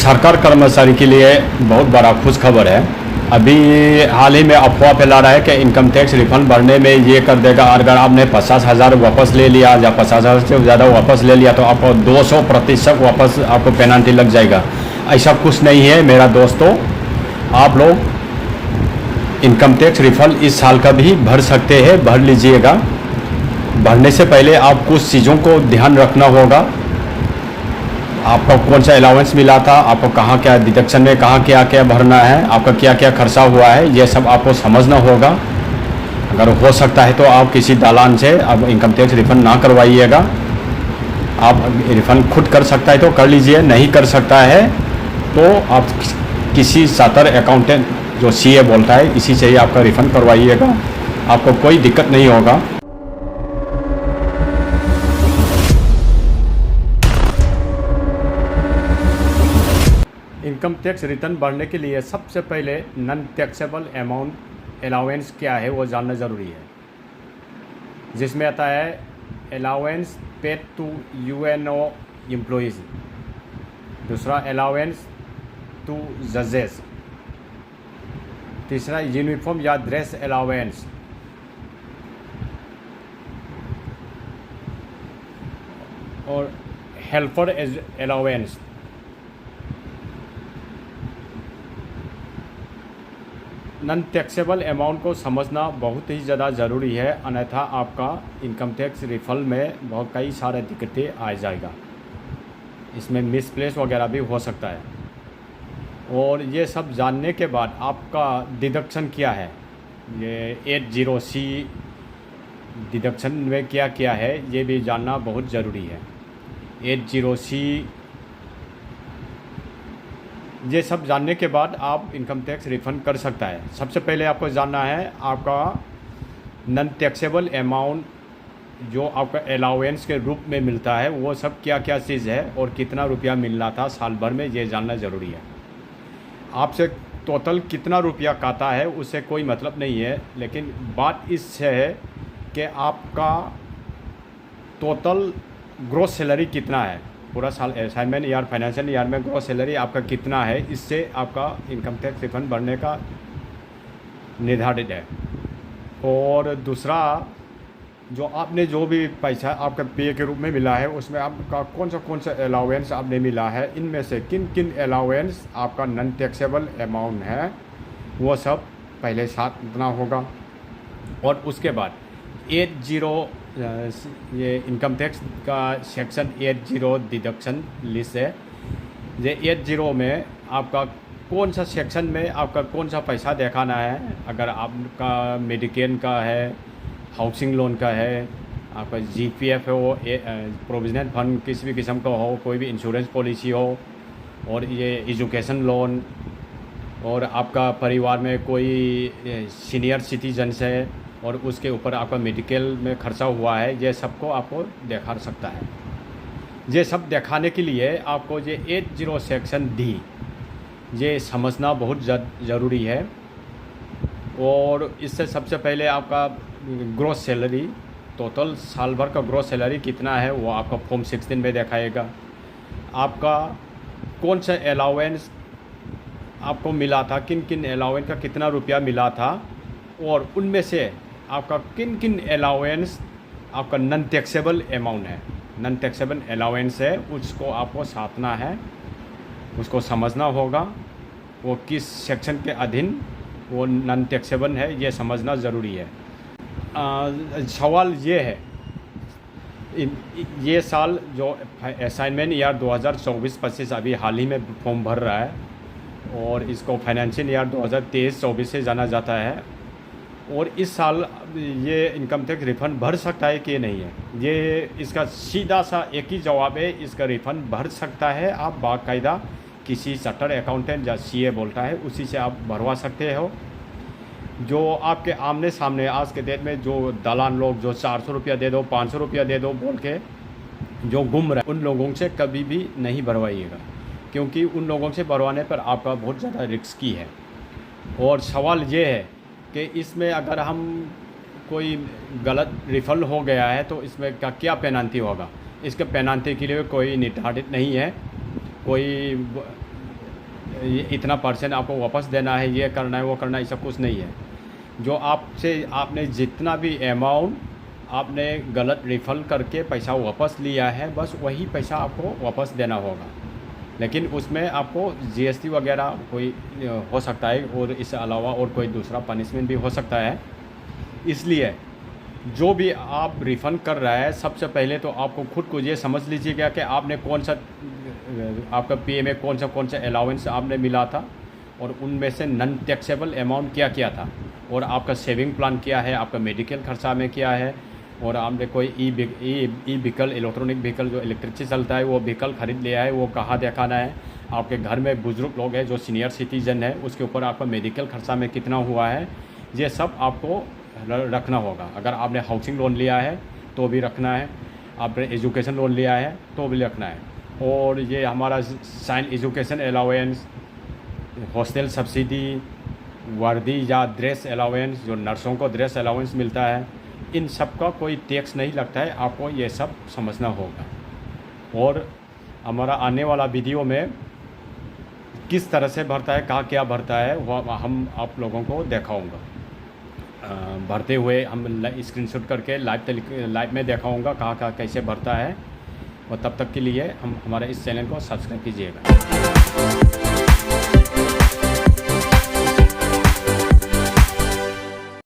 सरकार कर्मचारी के लिए बहुत बड़ा खुशखबर है। अभी हाल ही में अफवाह फैला रहा है कि इनकम टैक्स रिफंड भरने में ये कर देगा। अगर आपने 50,000 वापस ले लिया या 50,000 से ज़्यादा वापस ले लिया तो आपको 200% वापस आपको पेनल्टी लग जाएगा। ऐसा कुछ नहीं है मेरा दोस्तों। आप लोग इनकम टैक्स रिफंड इस साल का भी भर सकते हैं, भर लीजिएगा। भरने से पहले आप कुछ चीज़ों को ध्यान रखना होगा। आपका कौन सा अलाउंस मिला था, आपको कहाँ क्या डिडक्शन में कहाँ क्या क्या भरना है, आपका क्या क्या खर्चा हुआ है, ये सब आपको समझना होगा। अगर हो सकता है तो आप किसी दालान से आप इनकम टैक्स रिफंड ना करवाइएगा। आप रिफंड खुद कर सकता है तो कर लीजिए, नहीं कर सकता है तो आप किसी चार्टर्ड अकाउंटेंट जो सीए बोलता है इसी से ही आपका रिफंड करवाइएगा। आपको कोई दिक्कत नहीं होगा। इनकम टैक्स रिटर्न भरने के लिए सबसे पहले नॉन टैक्सेबल अमाउंट अलाउंस क्या है वो जानना ज़रूरी है, जिसमें आता है allowance paid to UNO employees, दूसरा अलाउंस टू जजेस, तीसरा यूनिफॉर्म या ड्रेस अलाउंस, और helper allowance. Non taxable amount को समझना बहुत ही ज़्यादा ज़रूरी है, अन्यथा आपका इनकम टैक्स रिफंड में बहुत कई सारे दिक्कतें आ जाएगा। इसमें मिसप्लेस वगैरह भी हो सकता है। और ये सब जानने के बाद आपका डिडक्शन क्या है, ये 80C डिडक्शन में क्या क्या है ये भी जानना बहुत ज़रूरी है। 80C ये सब जानने के बाद आप इनकम टैक्स रिफंड कर सकता है। सबसे पहले आपको जानना है आपका नॉन टैक्सेबल अमाउंट जो आपका अलाउंस के रूप में मिलता है वो सब क्या क्या चीज़ है और कितना रुपया मिलना था साल भर में, ये जानना ज़रूरी है। आपसे टोटल कितना रुपया काटा है उससे कोई मतलब नहीं है, लेकिन बात इससे है कि आपका टोटल ग्रॉस सैलरी कितना है पूरा साल असाइनमेंट ईयर फाइनेंशियल ईयर में ग्रॉस सैलरी आपका कितना है, इससे आपका इनकम टैक्स रिफंड भरने का निर्धारित है। और दूसरा जो आपने जो भी पैसा आपका पे के रूप में मिला है उसमें आपका कौन सा अलाउंस आपने मिला है, इनमें से किन किन अलाउंस आपका नॉन टैक्सेबल अमाउंट है वो सब पहले साथ देना होगा। और उसके बाद 80 ये इनकम टैक्स का सेक्शन 80 डिडक्शन लिस्ट है। ये 80 में आपका कौन सा सेक्शन में आपका कौन सा पैसा दिखाना है। अगर आपका मेडिकेल का है, हाउसिंग लोन का है, आपका जीपीएफ हो, प्रोविजनल फंड किसी भी किस्म का हो, कोई भी इंश्योरेंस पॉलिसी हो, और ये एजुकेशन लोन, और आपका परिवार में कोई सीनियर सिटीजन्स है और उसके ऊपर आपका मेडिकल में खर्चा हुआ है, ये सबको आपको दिखा सकता है। ये सब दिखाने के लिए आपको ये 80 सेक्शन डी ये समझना बहुत ज़रूरी है। और इससे सबसे पहले आपका ग्रॉस सैलरी, टोटल साल भर का ग्रॉस सैलरी कितना है वो आपका फॉर्म 16 में दिखाएगा। आपका कौन सा अलाउंस आपको मिला था, किन किन अलाउंस का कितना रुपया मिला था, और उनमें से आपका किन किन अलाउंस आपका नॉन टैक्सेबल अमाउंट है, नॉन टैक्सेबल अलाउंस है, उसको आपको साधना है, उसको समझना होगा वो किस सेक्शन के अधीन वो नॉन टैक्सेबल है, ये समझना ज़रूरी है। सवाल ये है, ये साल जो असाइनमेंट ईयर 2024-25 अभी हाल ही में फॉर्म भर रहा है और इसको फाइनेंशियल ईयर 2023-24 से जाना जाता है। और इस साल ये इनकम टैक्स रिफ़ंड भर सकता है कि नहीं है, ये इसका सीधा सा एक ही जवाब है, इसका रिफ़ंड भर सकता है। आप बाकायदा किसी चार्टर्ड अकाउंटेंट या सीए बोलता है उसी से आप भरवा सकते हो। जो आपके आमने सामने आज के डेट में जो दलाल लोग जो 400 रुपया दे दो, 500 रुपया दे दो बोल के जो गुम रहे, उन लोगों से कभी भी नहीं भरवाइएगा, क्योंकि उन लोगों से भरवाने पर आपका बहुत ज़्यादा रिस्की है। और सवाल ये है कि इसमें अगर हम कोई गलत रिफंड हो गया है तो इसमें का क्या पेनल्टी होगा। इसके पेनल्टी के लिए कोई निर्धारित नहीं है, कोई ये इतना % आपको वापस देना है, ये करना है, वो करना है, ऐसा कुछ नहीं है। जो आपसे आपने जितना भी अमाउंट आपने गलत रिफ़ंड करके पैसा वापस लिया है, बस वही पैसा आपको वापस देना होगा। लेकिन उसमें आपको जीएसटी वगैरह कोई हो सकता है, और इसके अलावा और कोई दूसरा पनिशमेंट भी हो सकता है। इसलिए जो भी आप रिफ़ंड कर रहा है, सबसे पहले तो आपको खुद को ये समझ लीजिएगा कि आपने कौन सा आपका पीए में कौन सा अलाउंस आपने मिला था, और उनमें से नॉन टैक्सेबल अमाउंट क्या क्या था, और आपका सेविंग प्लान क्या है, आपका मेडिकल खर्चा में क्या है, और आपने कोई ई व्हीकल, इलेक्ट्रॉनिक व्हीकल जो इलेक्ट्रिक से चलता है, वो व्हीकल ख़रीद लिया है, वो कहाँ दिखाना है। आपके घर में बुज़ुर्ग लोग हैं जो सीनियर सिटीज़न है, उसके ऊपर आपका मेडिकल खर्चा में कितना हुआ है, ये सब आपको रखना होगा। अगर आपने हाउसिंग लोन लिया है तो भी रखना है, आपने एजुकेशन लोन लिया है तो भी रखना है। और ये हमारा साइन एजुकेशन अलाउंस, हॉस्टल सब्सिडी, वर्दी या ड्रेस अलाउंस, जो नर्सों को ड्रेस अलाउंस मिलता है, इन सब का कोई टैक्स नहीं लगता है। आपको ये सब समझना होगा। और हमारा आने वाला वीडियो में किस तरह से भरता है, कहाँ क्या भरता है, वह हम आप लोगों को दिखाऊंगा। भरते हुए हम स्क्रीनशॉट करके लाइव में दिखाऊंगा कहाँ कहाँ कैसे भरता है। और तब तक के लिए हमारे इस चैनल को सब्सक्राइब कीजिएगा।